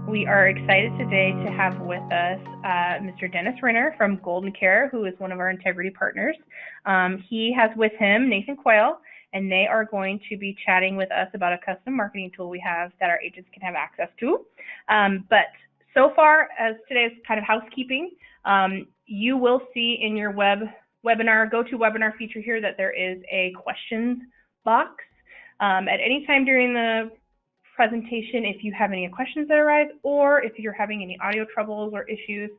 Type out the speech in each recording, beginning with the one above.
We are excited today to have with us Mr. Dennis Renner from Golden Care, who is one of our integrity partners. He has with him Nathan Quayle, and they are going to be chatting with us about a custom marketing tool we have that our agents can have access to. But so far, as today's kind of housekeeping, you will see in your webinar, GoToWebinar feature here that there is a questions box. At any time during the presentation, if you have any questions that arise, or if you're having any audio troubles or issues,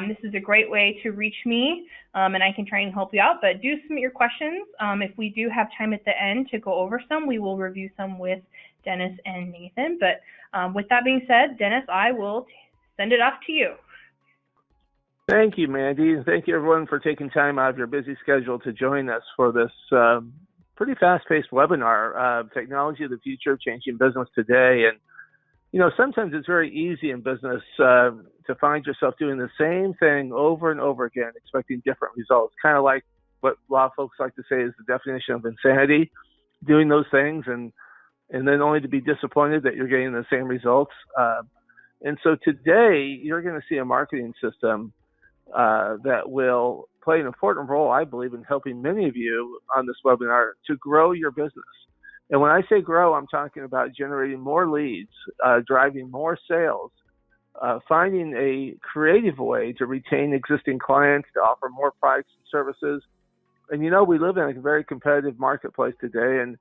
this is a great way to reach me, and I can try and help you out. But do submit your questions. If we do have time at the end to go over some, we will review some with Dennis and Nathan. But with that being said, Dennis, I will send it off to you. Thank you, Mandy. Thank you, everyone, for taking time out of your busy schedule to join us for this pretty fast-paced webinar, Technology of the Future, Changing Business Today. And, you know, sometimes it's very easy in business to find yourself doing the same thing over and over again, expecting different results, kind of like what a lot of folks like to say is the definition of insanity, doing those things and then only to be disappointed that you're getting the same results. And so today, you're going to see a marketing system that will play an important role, I believe, in helping many of you on this webinar to grow your business. And when I say grow, I'm talking about generating more leads, driving more sales, finding a creative way to retain existing clients, to offer more products and services. And you know, we live in a very competitive marketplace today, and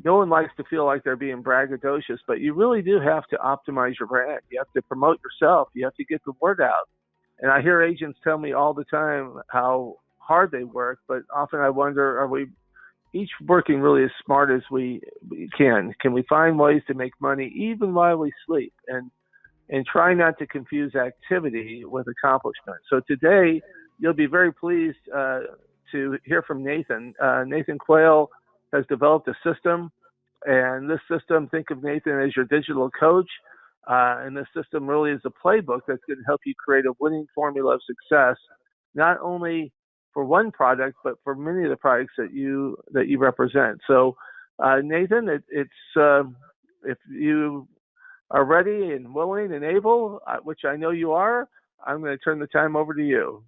no one likes to feel like they're being braggadocious, but you really do have to optimize your brand. You have to promote yourself. You have to get the word out. And I hear agents tell me all the time how hard they work, but often I wonder, are we each working really as smart as we can? Can we find ways to make money even while we sleep, and try not to confuse activity with accomplishment? So today, you'll be very pleased to hear from Nathan. Nathan Quayle has developed a system, and this system, think of Nathan as your digital coach. And this system really is a playbook that's going to help you create a winning formula of success, not only for one product, but for many of the products that you represent. So, Nathan, if you are ready and willing and able, which I know you are, I'm going to turn the time over to you.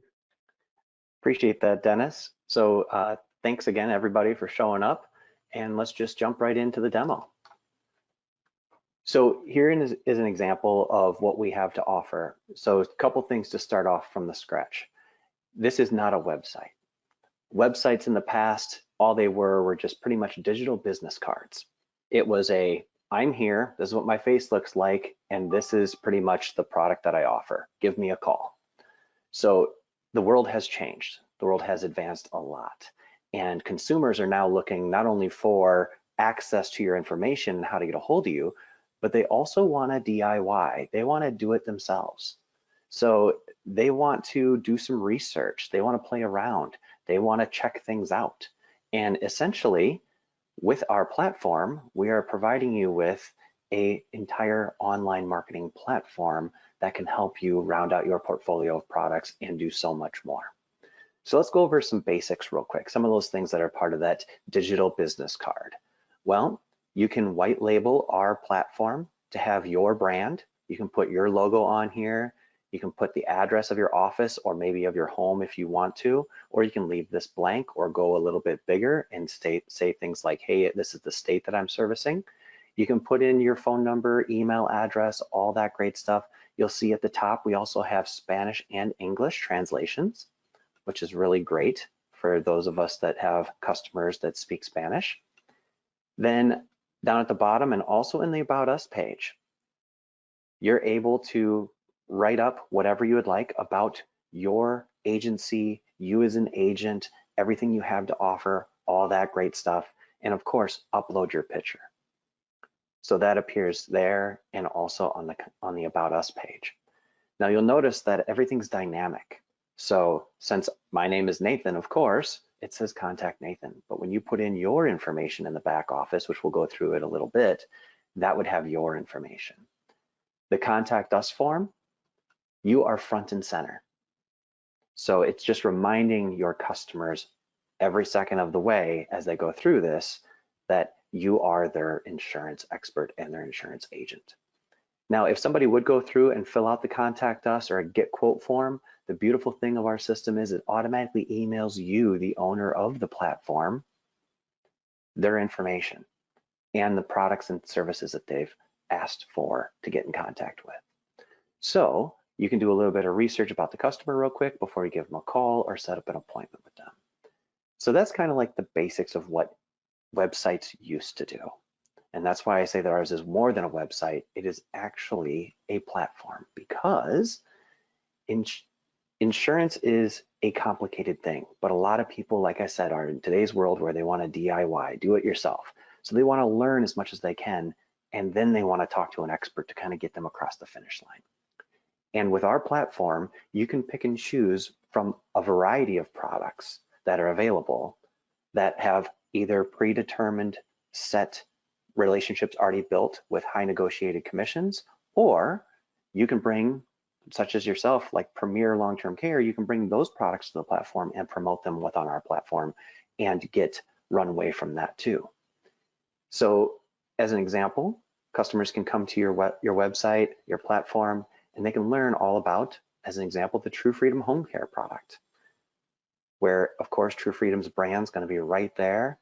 Appreciate that, Dennis. So thanks again, everybody, for showing up. And let's just jump right into the demo. So here is an example of what we have to offer. So a couple things to start off from the scratch. This is not a website. Websites in the past, all they were just pretty much digital business cards. It was I'm here, this is what my face looks like, and this is pretty much the product that I offer. Give me a call. So the world has changed. The world has advanced a lot. And consumers are now looking not only for access to your information and how to get a hold of you, but they also want to DIY. They want to do it themselves. So they want to do some research. They want to play around. They want to check things out. And essentially, with our platform, we are providing you with an entire online marketing platform that can help you round out your portfolio of products and do so much more. So let's go over some basics real quick, some of those things that are part of that digital business card. Well, you can white label our platform to have your brand. You can put your logo on here. You can put the address of your office or maybe of your home if you want to, or you can leave this blank or go a little bit bigger and say things like, hey, this is the state that I'm servicing. You can put in your phone number, email address, all that great stuff. You'll see at the top, we also have Spanish and English translations, which is really great for those of us that have customers that speak Spanish. Then down at the bottom and also in the About Us page, you're able to write up whatever you would like about your agency, you as an agent, everything you have to offer, all that great stuff. And of course, upload your picture. So that appears there and also on the About Us page. Now you'll notice that everything's dynamic. So since my name is Nathan, of course, it says contact Nathan, but when you put in your information in the back office, which we'll go through it a little bit, that would have your information. The contact us form, you are front and center. So it's just reminding your customers every second of the way as they go through this, that you are their insurance expert and their insurance agent. Now, if somebody would go through and fill out the contact us or a get quote form, the beautiful thing of our system is it automatically emails you, the owner of the platform, their information and the products and services that they've asked for to get in contact with. So you can do a little bit of research about the customer real quick before you give them a call or set up an appointment with them. So that's kind of like the basics of what websites used to do. And that's why I say that ours is more than a website. It is actually a platform, because insurance is a complicated thing. But a lot of people, like I said, are in today's world where they want to DIY, do it yourself. So they want to learn as much as they can, and then they want to talk to an expert to kind of get them across the finish line. And with our platform, you can pick and choose from a variety of products that are available that have either predetermined set relationships already built with high negotiated commissions, or you can bring, such as yourself, like Premier Long-Term Care, you can bring those products to the platform and promote them within our platform and get runway from that too. So as an example, customers can come to your website, your platform, and they can learn all about, as an example, the True Freedom Home Care product, where of course True Freedom's brand's going to be right there.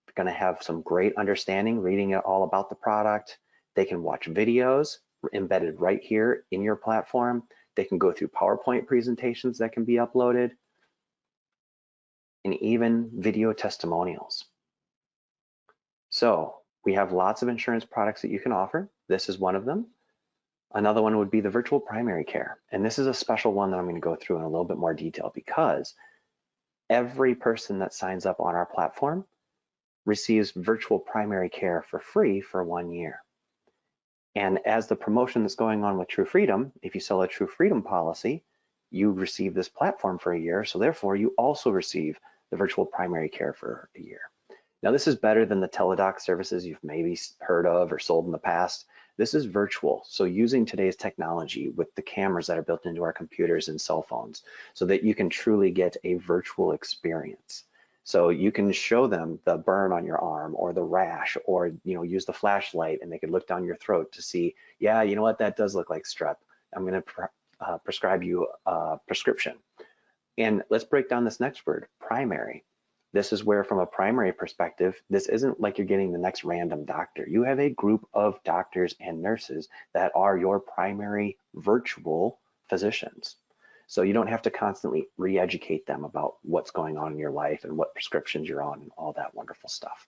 They're going to have some great understanding, reading it all about the product. They can watch videos embedded right here in your platform. They can go through PowerPoint presentations that can be uploaded, and even video testimonials. So we have lots of insurance products that you can offer. This is one of them. Another one would be the virtual primary care. And this is a special one that I'm going to go through in a little bit more detail, because every person that signs up on our platform receives virtual primary care for free for 1 year. And as the promotion that's going on with True Freedom, if you sell a True Freedom policy, you receive this platform for 1 year. So therefore you also receive the virtual primary care for 1 year. Now this is better than the teledoc services you've maybe heard of or sold in the past. This is virtual. So using today's technology with the cameras that are built into our computers and cell phones, so that you can truly get a virtual experience. So you can show them the burn on your arm or the rash, or use the flashlight and they could look down your throat to see, yeah, you know what, that does look like strep. I'm going to prescribe you a prescription. And let's break down this next word, primary. This is where, from a primary perspective, this isn't like you're getting the next random doctor. You have a group of doctors and nurses that are your primary virtual physicians. So you don't have to constantly re-educate them about what's going on in your life and what prescriptions you're on and all that wonderful stuff.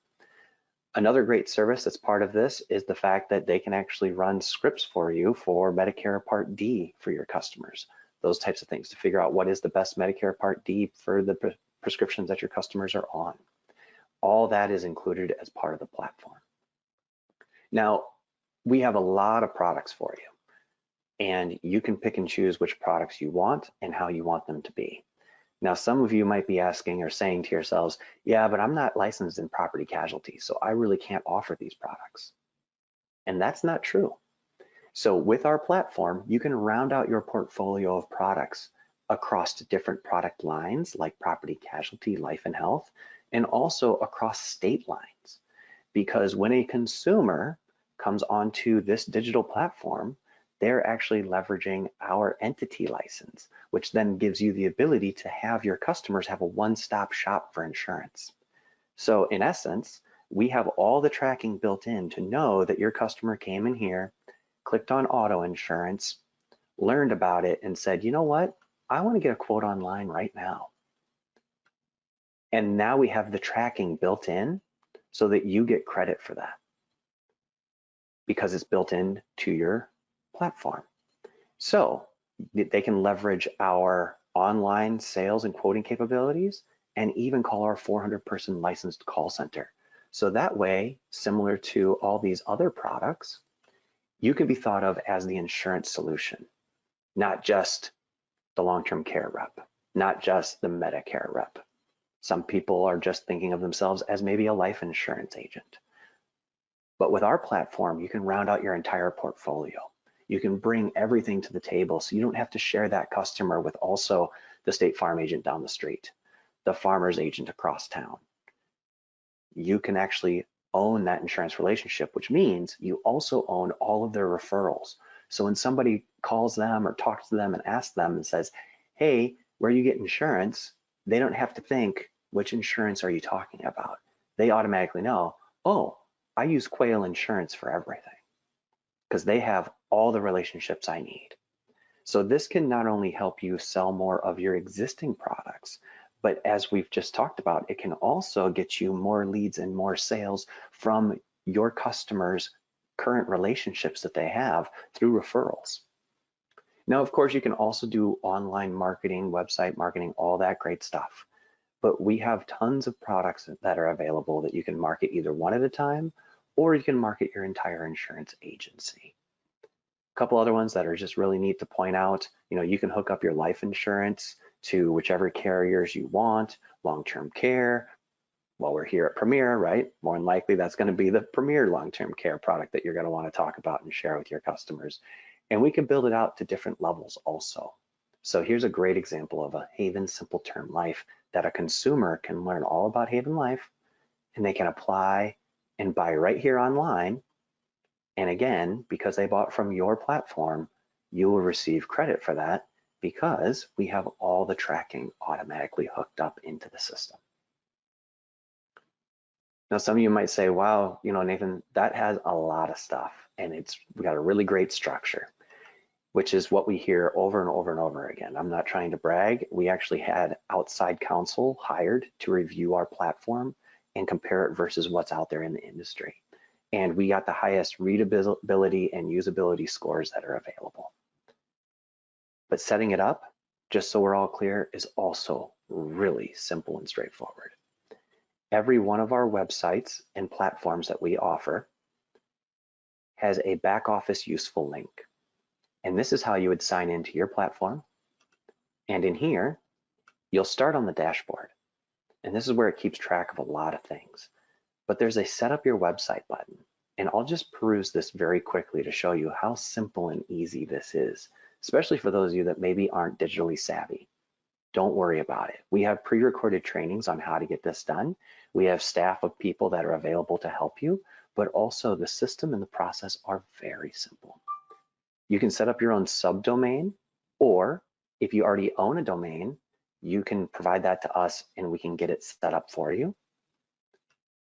Another great service that's part of this is the fact that they can actually run scripts for you for Medicare Part D for your customers. Those types of things to figure out what is the best Medicare Part D for the prescriptions that your customers are on. All that is included as part of the platform. Now, we have a lot of products for you, and you can pick and choose which products you want and how you want them to be. Now, some of you might be asking or saying to yourselves, yeah, but I'm not licensed in property casualty, so I really can't offer these products. And that's not true. So with our platform, you can round out your portfolio of products across different product lines like property casualty, life and health, and also across state lines. Because when a consumer comes onto this digital platform, they're actually leveraging our entity license, which then gives you the ability to have your customers have a one-stop shop for insurance. So in essence, we have all the tracking built in to know that your customer came in here, clicked on auto insurance, learned about it, and said, you know what? I want to get a quote online right now. And now we have the tracking built in so that you get credit for that because it's built in to your platform. So they can leverage our online sales and quoting capabilities and even call our 400-person licensed call center. So that way, similar to all these other products, you can be thought of as the insurance solution, not just the long-term care rep, not just the Medicare rep. Some people are just thinking of themselves as maybe a life insurance agent. But with our platform, you can round out your entire portfolio. You can bring everything to the table so you don't have to share that customer with also the State Farm agent down the street, the farmer's agent across town. You can actually own that insurance relationship, which means you also own all of their referrals. So when somebody calls them or talks to them and asks them and says, hey, where you get insurance, they don't have to think, which insurance are you talking about? They automatically know, oh, I use Quail Insurance for everything, because they have all the relationships I need. So this can not only help you sell more of your existing products, but as we've just talked about, it can also get you more leads and more sales from your customers' current relationships that they have through referrals. Now, of course, you can also do online marketing, website marketing, all that great stuff. But we have tons of products that are available that you can market either one at a time, or you can market your entire insurance agency. A couple other ones that are just really neat to point out, you can hook up your life insurance to whichever carriers you want, long-term care. Well, we're here at Premier, right? More than likely, that's going to be the Premier long-term care product that you're going to want to talk about and share with your customers. And we can build it out to different levels also. So here's a great example of a Haven Simple Term Life that a consumer can learn all about Haven Life, and they can apply and buy right here online. And again, because they bought from your platform, you will receive credit for that because we have all the tracking automatically hooked up into the system. Now, some of you might say, wow, Nathan, that has a lot of stuff and we got a really great structure, which is what we hear over and over and over again. I'm not trying to brag. We actually had outside counsel hired to review our platform and compare it versus what's out there in the industry. And we got the highest readability and usability scores that are available. But setting it up, just so we're all clear, is also really simple and straightforward. Every one of our websites and platforms that we offer has a back office useful link. And this is how you would sign into your platform. And in here, you'll start on the dashboard. And this is where it keeps track of a lot of things. But there's a set up your website button. And I'll just peruse this very quickly to show you how simple and easy this is, especially for those of you that maybe aren't digitally savvy. Don't worry about it. We have pre-recorded trainings on how to get this done. We have staff of people that are available to help you, but also the system and the process are very simple. You can set up your own subdomain, or if you already own a domain, you can provide that to us and we can get it set up for you.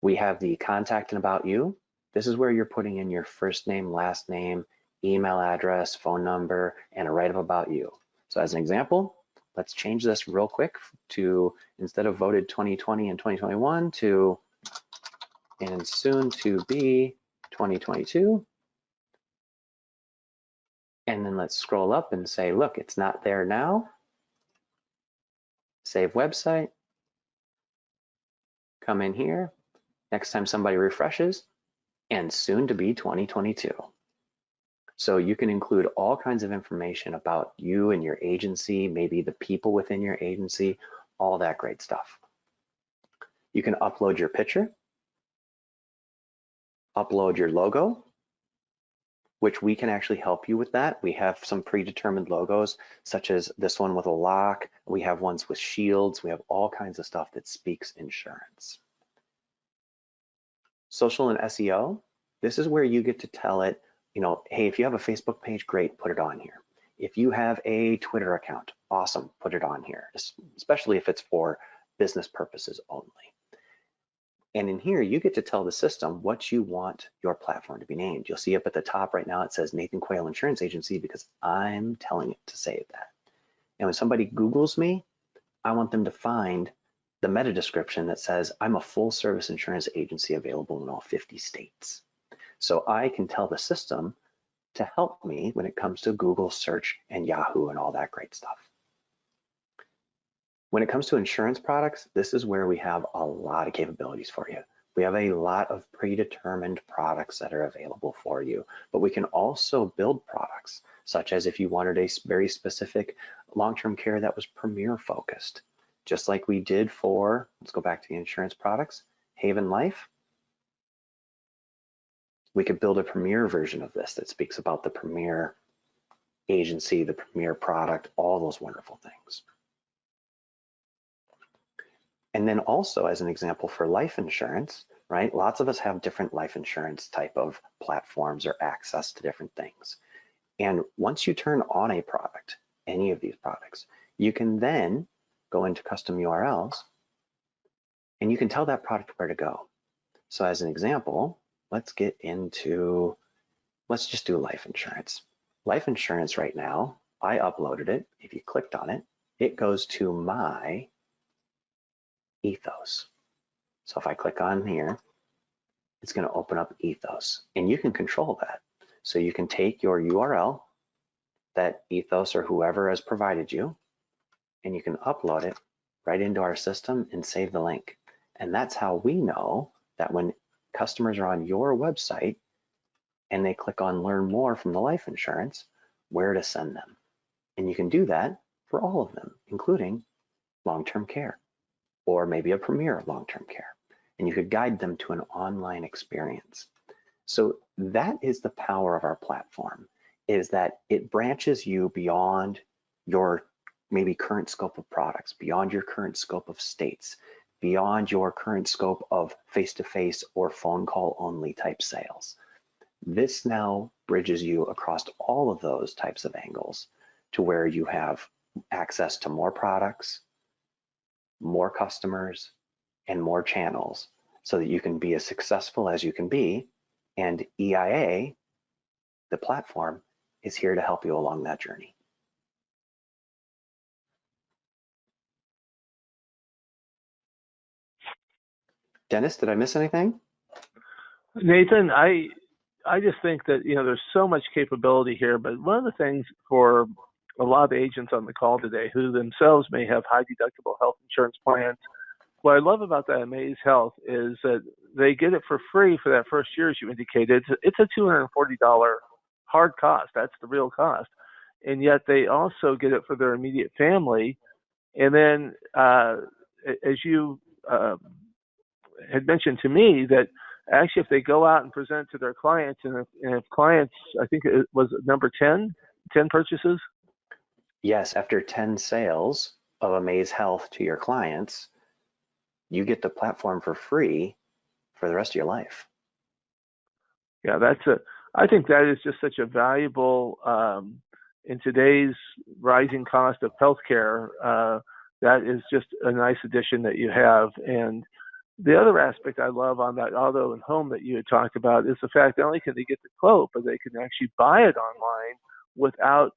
We have the contact and about you. This is where you're putting in your first name, last name, email address, phone number, and a write-up about you. So as an example, let's change this real quick to, instead of voted 2020 and 2021 to, and soon to be 2022. And then let's scroll up and say, look, it's not there now. Save website. Come in here. Next time somebody refreshes, and soon to be 2022. So you can include all kinds of information about you and your agency, maybe the people within your agency, all that great stuff. You can upload your picture, upload your logo, which we can actually help you with that. We have some predetermined logos, such as this one with a lock. We have ones with shields. We have all kinds of stuff that speaks insurance. Social and SEO, this is where you get to tell it, hey, if you have a Facebook page, great, put it on here. If you have a Twitter account, awesome, put it on here, especially if it's for business purposes only. And in here, you get to tell the system what you want your platform to be named. You'll see up at the top right now, it says Nathan Quail Insurance Agency because I'm telling it to save that. And when somebody Googles me, I want them to find the meta description that says I'm a full service insurance agency available in all 50 states. So I can tell the system to help me when it comes to Google search and Yahoo and all that great stuff. When it comes to insurance products, this is where we have a lot of capabilities for you. We have a lot of predetermined products that are available for you, but we can also build products, such as if you wanted a very specific long-term care that was Premier focused, just like we did for, let's go back to the insurance products, Haven Life. We could build a Premier version of this that speaks about the Premier agency, the Premier product, all those wonderful things. And then also as an example for life insurance, right? Lots of us have different life insurance type of platforms or access to different things. And once you turn on a product, any of these products, you can then go into custom URLs and you can tell that product where to go. So as an example, let's just do life insurance. Life insurance right now, I uploaded it. If you clicked on it, it goes to my Ethos. So if I click on here, it's going to open up Ethos, and you can control that. So you can take your URL that Ethos or whoever has provided you, and you can upload it right into our system and save the link. And that's how we know that when customers are on your website and they click on learn more from the life insurance, where to send them. And you can do that for all of them, including long-term care or maybe a premier long-term care. And you could guide them to an online experience. So that is the power of our platform, is that it branches you beyond your maybe current scope of products, beyond your current scope of states, beyond your current scope of face-to-face or phone call only type sales. This now bridges you across all of those types of angles to where you have access to more products, more customers, and more channels so that you can be as successful as you can be. And EIA, the platform, is here to help you along that journey. Dennis, did I miss anything? Nathan, I just think that, there's so much capability here, but one of the things for a lot of agents on the call today who themselves may have high deductible health insurance plans, what I love about that Amaze Health is that they get it for free for that first year, as you indicated. It's a $240 hard cost. That's the real cost. And yet they also get it for their immediate family. And then, as you had mentioned to me, that actually if they go out and present to their clients, and if clients, I think it was number 10 purchases? Yes, after 10 sales of Amaze Health to your clients, you get the platform for free for the rest of your life. Yeah, I think that is just such a valuable, in today's rising cost of healthcare, that is just a nice addition that you have. And the other aspect I love on that auto and home that you had talked about is the fact not only can they get the quote, but they can actually buy it online without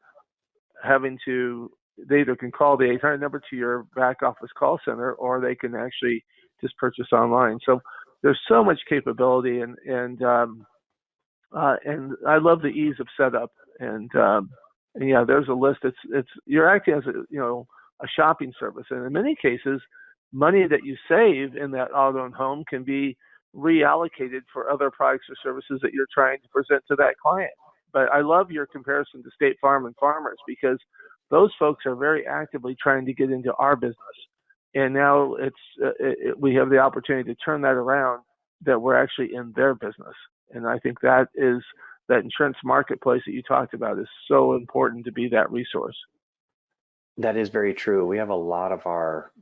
having to, they either can call the 800 number to your back office call center, or they can actually just purchase online. So there's so much capability, and I love the ease of setup. And yeah, there's a list. You're acting as a shopping service, and in many cases, money that you save in that auto and home can be reallocated for other products or services that you're trying to present to that client. But I love your comparison to State Farm and Farmers, because those folks are very actively trying to get into our business. And now we have the opportunity to turn that around, that we're actually in their business. And I think that insurance marketplace that you talked about is so important to be that resource. That is very true. We have a lot of our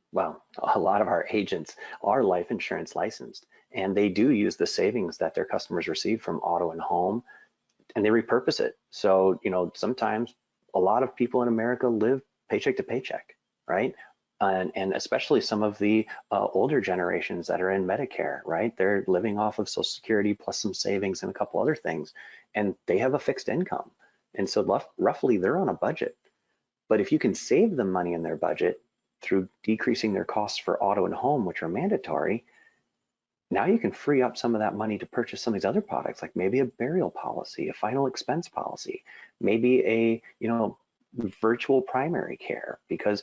agents are life insurance licensed, and they do use the savings that their customers receive from auto and home, and they repurpose it. So, sometimes a lot of people in America live paycheck to paycheck, right? And especially some of the older generations that are in Medicare, right? They're living off of Social Security plus some savings and a couple other things, and they have a fixed income. And so roughly they're on a budget. But if you can save them money in their budget through decreasing their costs for auto and home, which are mandatory, now you can free up some of that money to purchase some of these other products, like maybe a burial policy, a final expense policy, maybe a virtual primary care, because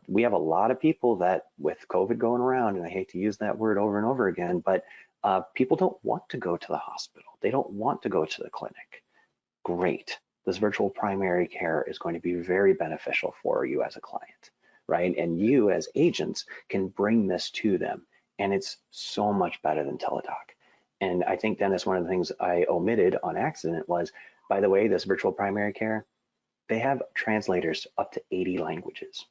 we have a lot of people that, with COVID going around, and I hate to use that word over and over again, but people don't want to go to the hospital. They don't want to go to the clinic. Great. This virtual primary care is going to be very beneficial for you as a client, right? And you as agents can bring this to them, and it's so much better than Teladoc. And I think, Dennis, one of the things I omitted on accident was, by the way, this virtual primary care, they have translators up to 80 languages.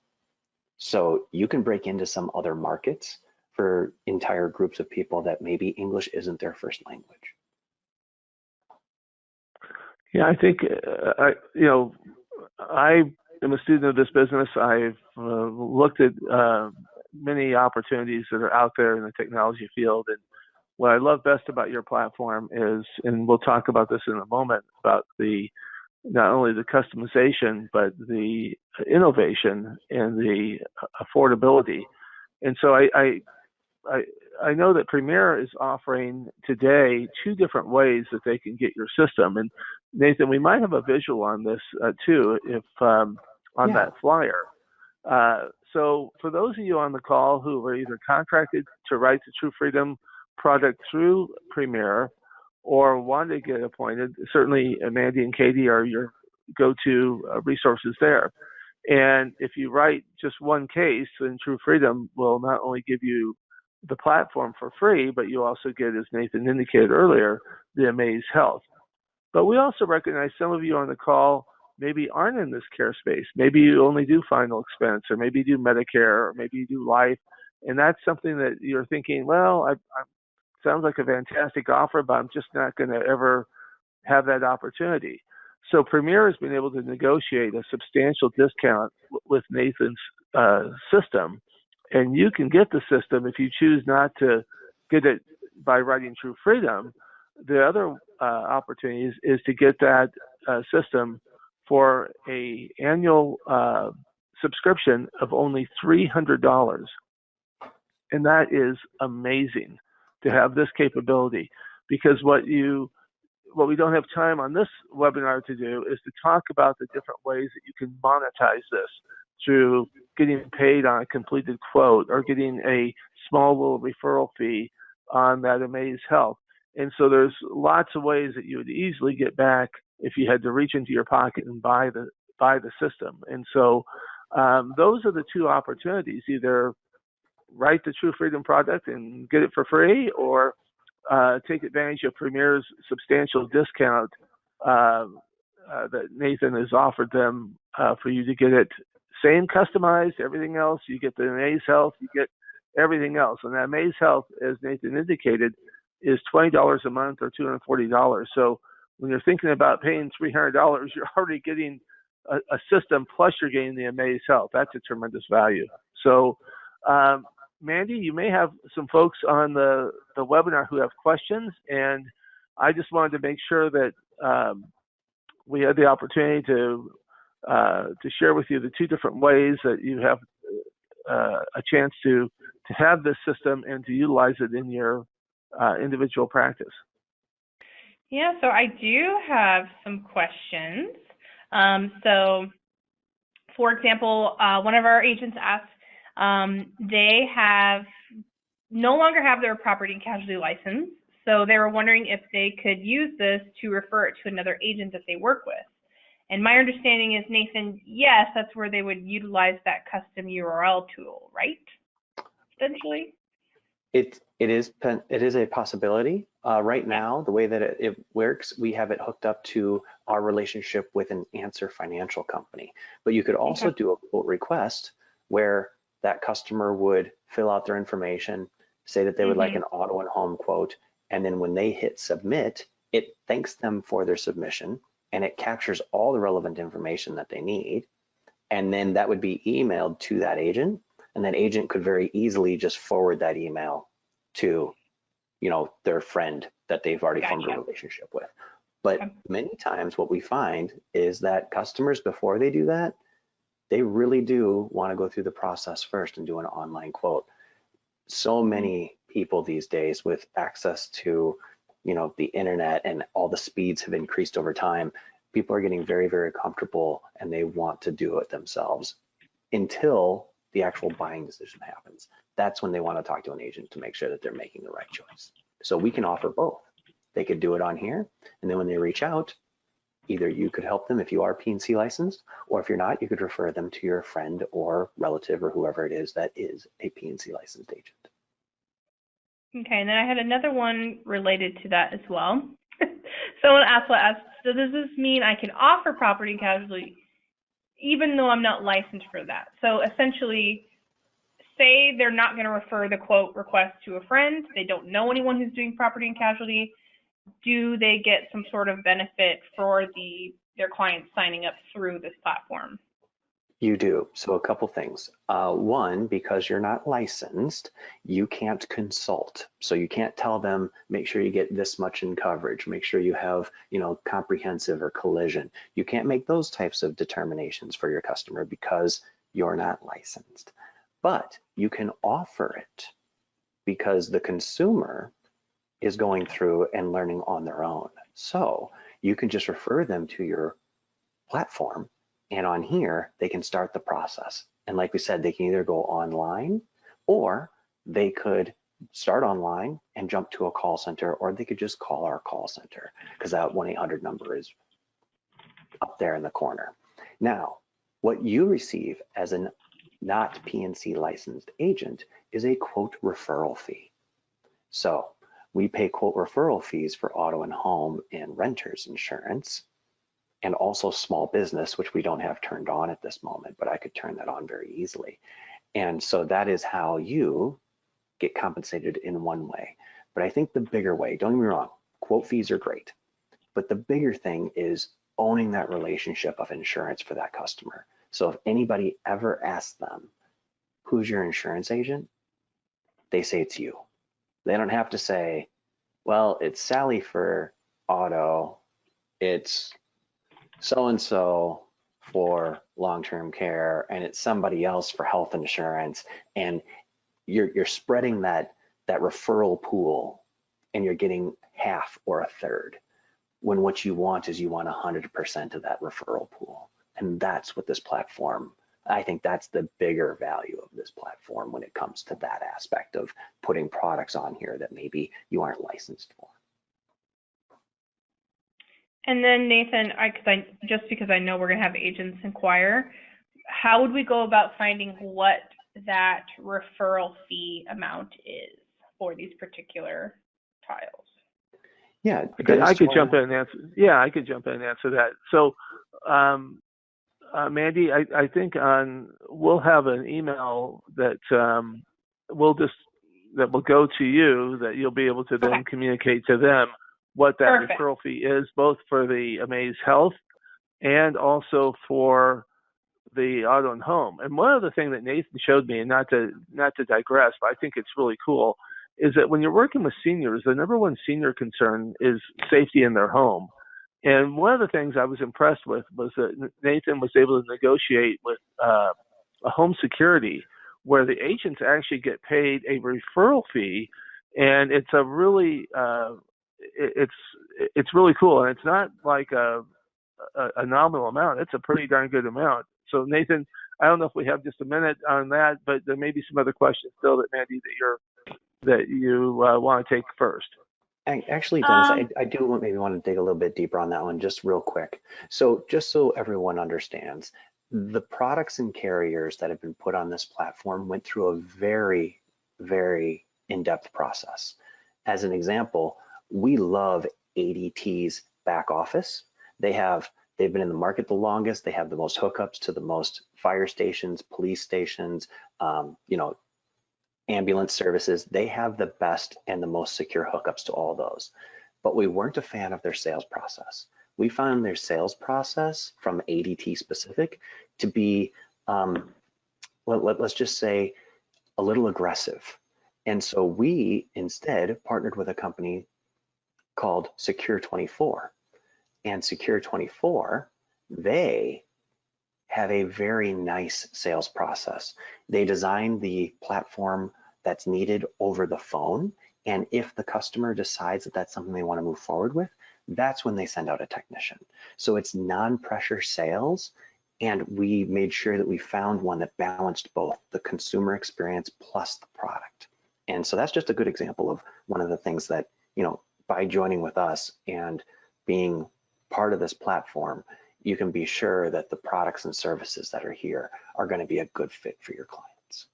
So you can break into some other markets for entire groups of people that maybe English isn't their first language. Yeah, I think I am a student of this business. I've looked at many opportunities that are out there in the technology field, and what I love best about your platform is, and we'll talk about this in a moment, about the not only the customization but the innovation and the affordability. And so I, I know that Premier is offering today two different ways that they can get your system. And Nathan, we might have a visual on this too, if on Yeah. that flyer. So for those of you on the call who are either contracted to write the True Freedom product through Premier or want to get appointed, certainly Mandy and Katie are your go-to resources there. And if you write just one case, then True Freedom will not only give you the platform for free, but you also get, as Nathan indicated earlier, the Amaze Health. But we also recognize some of you on the call maybe aren't in this care space. Maybe you only do final expense, or maybe you do Medicare, or maybe you do life. And that's something that you're thinking, well, I sounds like a fantastic offer, but I'm just not going to ever have that opportunity. So Premier has been able to negotiate a substantial discount with Nathan's system, and you can get the system if you choose not to get it by writing True Freedom. The other opportunity is to get that system for a annual subscription of only $300, and that is amazing to have this capability, because what we don't have time on this webinar to do is to talk about the different ways that you can monetize this through getting paid on a completed quote or getting a small little referral fee on that Amaze Health. And so there's lots of ways that you would easily get back if you had to reach into your pocket and buy the system. And so those are the two opportunities: either write the True Freedom product and get it for free, or take advantage of Premier's substantial discount that Nathan has offered them for you to get it same customized, everything else. You get the Amaze Health, you get everything else. And that Amaze Health, as Nathan indicated, is $20 a month or $240. So when you're thinking about paying $300, you're already getting a system, plus you're getting the Amaze Health. That's a tremendous value. So Mandy, you may have some folks on the webinar who have questions, and I just wanted to make sure that we had the opportunity to share with you the two different ways that you have a chance to have this system and to utilize it in your individual practice. Yeah, so I do have some questions. So, for example, one of our agents asked, they no longer have their property and casualty license, so they were wondering if they could use this to refer it to another agent that they work with. And my understanding is, Nathan, yes, that's where they would utilize that custom URL tool, right? Essentially. It is a possibility. Right now, the way that it works, we have it hooked up to our relationship with an Answer Financial company. But you could also do a quote request where that customer would fill out their information, say that they would like an auto and home quote, and then when they hit submit, it thanks them for their submission, and it captures all the relevant information that they need, and then that would be emailed to that agent, and that agent could very easily just forward that email to, their friend that they've already formed a relationship with. But many times what we find is that customers, before they do that, they really do want to go through the process first and do an online quote. So many people these days, with access to, the internet, and all the speeds have increased over time, people are getting very, very comfortable, and they want to do it themselves until the actual buying decision happens. That's when they want to talk to an agent to make sure that they're making the right choice. So we can offer both. They could do it on here, and then when they reach out, either you could help them if you are P&C licensed, or if you're not, you could refer them to your friend or relative or whoever it is that is a P&C licensed agent. Okay, and then I had another one related to that as well. Someone asked, so does this mean I can offer property and casualty even though I'm not licensed for that? So essentially, say they're not going to refer the quote request to a friend, they don't know anyone who's doing property and casualty, do they get some sort of benefit for their clients signing up through this platform? You do. So a couple things. One, because you're not licensed, you can't consult. So you can't tell them, make sure you get this much in coverage, make sure you have, comprehensive or collision. You can't make those types of determinations for your customer because you're not licensed. But you can offer it because the consumer is going through and learning on their own. So you can just refer them to your platform, and on here, they can start the process. And like we said, they can either go online or they could start online and jump to a call center, or they could just call our call center because that 1-800 number is up there in the corner. Now, what you receive as a not P&C licensed agent is a quote referral fee. So we pay quote referral fees for auto and home and renters insurance, and also small business, which we don't have turned on at this moment, but I could turn that on very easily. And so that is how you get compensated in one way. But I think the bigger way, don't get me wrong, quote fees are great, but the bigger thing is owning that relationship of insurance for that customer. So if anybody ever asks them, who's your insurance agent? They say it's you. They don't have to say, well, it's Sally for auto, it's so-and-so for long-term care, and it's somebody else for health insurance, and you're spreading that referral pool, and you're getting half or a third, when what you want is you want 100% of that referral pool. And that's what this platform, I think that's the bigger value of this platform when it comes to that aspect of putting products on here that maybe you aren't licensed for. And then Nathan, just because I know we're going to have agents inquire, how would we go about finding what that referral fee amount is for these particular tiles? Yeah, I could jump in and answer. Yeah, I could jump in and answer that. So, Mandy, I think we'll have an email that will go to you, that you'll be able to then communicate to them what that Perfect. referral fee is, both for the Amaze Health and also for the auto and home. And one other thing that Nathan showed me, and not to digress, but I think it's really cool, is that when you're working with seniors, the number one senior concern is safety in their home. And one of the things I was impressed with was that Nathan was able to negotiate with a home security where the agents actually get paid a referral fee, and it's a really it's really cool, and it's not like a nominal amount. It's a pretty darn good amount. So Nathan, I don't know if we have just a minute on that, but there may be some other questions still that Mandy that you want to take first. Actually, Dennis, I do maybe want to dig a little bit deeper on that one just real quick. So just so everyone understands, the products and carriers that have been put on this platform went through a very, very in-depth process. As an example, we love ADT's back office. They've been in the market the longest. They have the most hookups to the most fire stations, police stations, ambulance services. They have the best and the most secure hookups to all those. But we weren't a fan of their sales process. We found their sales process from ADT specific to be, let's just say, a little aggressive. And so we instead partnered with a company called Secure24. And Secure24, they have a very nice sales process. They design the platform that's needed over the phone. And if the customer decides that that's something they want to move forward with, that's when they send out a technician. So it's non-pressure sales. And we made sure that we found one that balanced both the consumer experience plus the product. And so that's just a good example of one of the things that, by joining with us and being part of this platform, you can be sure that the products and services that are here are going to be a good fit for your clients.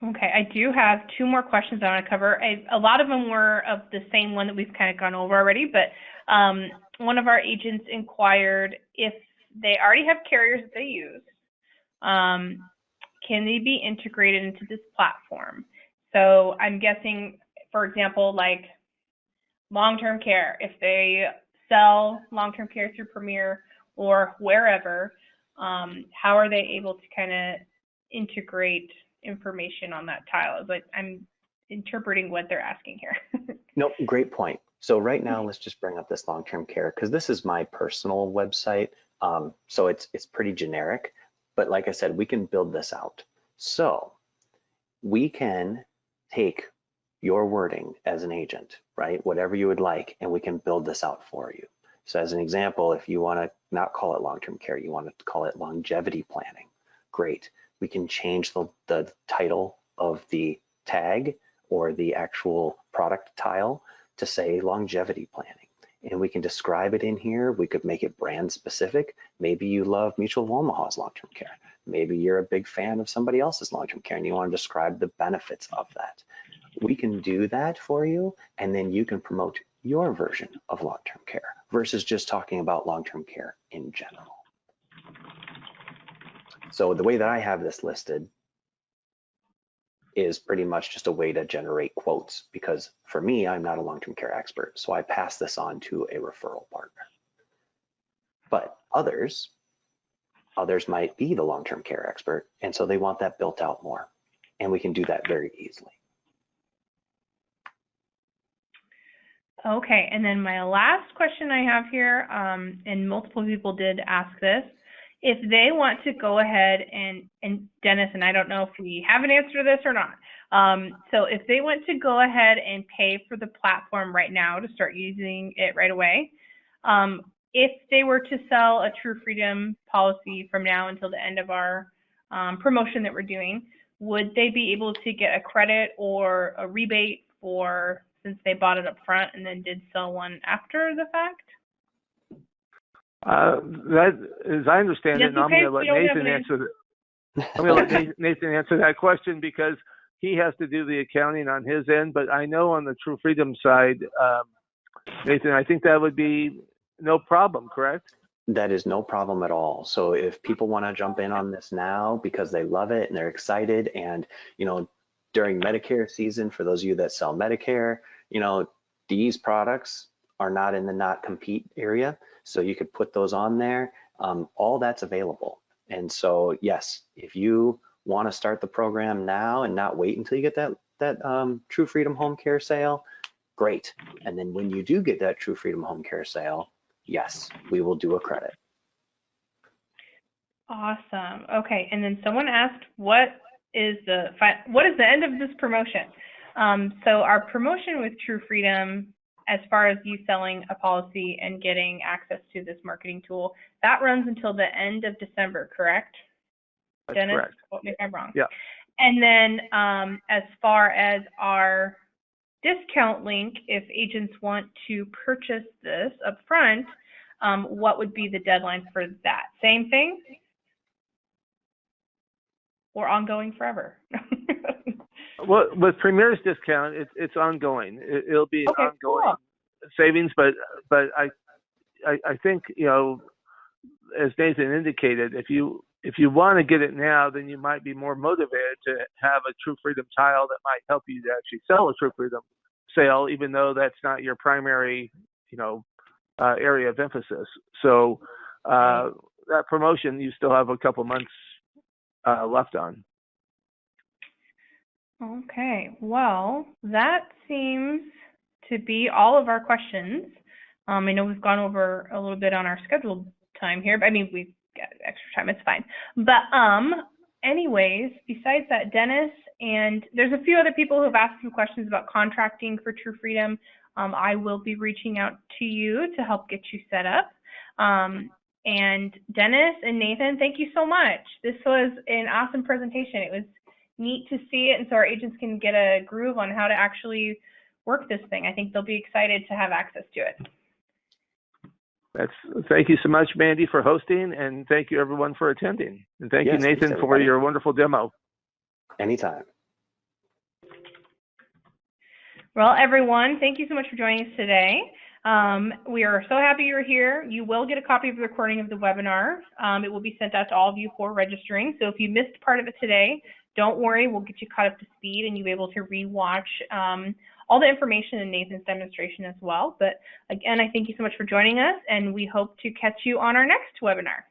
Okay, I do have two more questions I want to cover. A lot of them were of the same one that we've kind of gone over already, but one of our agents inquired if they already have carriers that they use, can they be integrated into this platform? So I'm guessing for example, like long-term care, if they sell long-term care through Premier or wherever, how are they able to kind of integrate information on that tile? But I'm interpreting what they're asking here. No, great point. So right now, let's just bring up this long-term care because this is my personal website. So it's pretty generic, but like I said, we can build this out. So we can take your wording as an agent, right? Whatever you would like, and we can build this out for you. So as an example, if you want to not call it long-term care, you want to call it longevity planning, great. We can change the title of the tag or the actual product tile to say longevity planning. And we can describe it in here. We could make it brand specific. Maybe you love Mutual of Omaha's long-term care. Maybe you're a big fan of somebody else's long-term care and you want to describe the benefits of that. We can do that for you, and then you can promote your version of long-term care versus just talking about long-term care in general. So the way that I have this listed is pretty much just a way to generate quotes, because for me, I'm not a long-term care expert, so I pass this on to a referral partner. But others might be the long-term care expert, and so they want that built out more, and we can do that very easily. Okay, and then my last question I have here, and multiple people did ask this, if they want to go ahead and Dennis, and I don't know if we have an answer to this or not. So if they want to go ahead and pay for the platform right now to start using it right away, if they were to sell a True Freedom policy from now until the end of our promotion that we're doing, would they be able to get a credit or a rebate for, since they bought it up front and then did sell one after the fact? That, as I understand it, and I'm going to let Nathan answer that. I'm going to let Nathan answer that question because he has to do the accounting on his end. But I know on the True Freedom side, Nathan, I think that would be no problem, correct? That is no problem at all. So if people want to jump in on this now because they love it and they're excited, and during Medicare season, for those of you that sell Medicare, these products are not in the not compete area, so you could put those on there. All that's available. And so yes, if you want to start the program now and not wait until you get that True Freedom Home Care sale, great. And then when you do get that True Freedom Home Care sale, yes, we will do a credit. Awesome. Okay, and then someone asked, what is the end of this promotion? So our promotion with True Freedom, as far as you selling a policy and getting access to this marketing tool, that runs until the end of December, correct? That's Dennis, correct. quote me if I'm wrong. Yeah. And then as far as our discount link, if agents want to purchase this up front, what would be the deadline for that? Same thing? Or ongoing forever? Well, with Premier's discount, it's ongoing. It'll be an ongoing savings, but I think as Nathan indicated, if you want to get it now, then you might be more motivated to have a True Freedom tile that might help you to actually sell a True Freedom sale, even though that's not your primary area of emphasis. So that promotion, you still have a couple months left on. Okay, well, that seems to be all of our questions. I know we've gone over a little bit on our scheduled time here, but I mean, we've got extra time, it's fine. But anyways, besides that, Dennis, and there's a few other people who have asked some questions about contracting for True Freedom. I will be reaching out to you to help get you set up. And Dennis and Nathan, thank you so much. This was an awesome presentation. It was neat to see it, and so our agents can get a groove on how to actually work this thing. I think they'll be excited to have access to it. Thank you so much, Mandy, for hosting, and thank you everyone for attending. And thank you, Nathan, for your wonderful demo. Anytime. Well, everyone, thank you so much for joining us today. We are so happy you're here. You will get a copy of the recording of the webinar. It will be sent out to all of you for registering. So if you missed part of it today, don't worry, we'll get you caught up to speed and you'll be able to rewatch all the information in Nathan's demonstration as well. But again, I thank you so much for joining us, and we hope to catch you on our next webinar.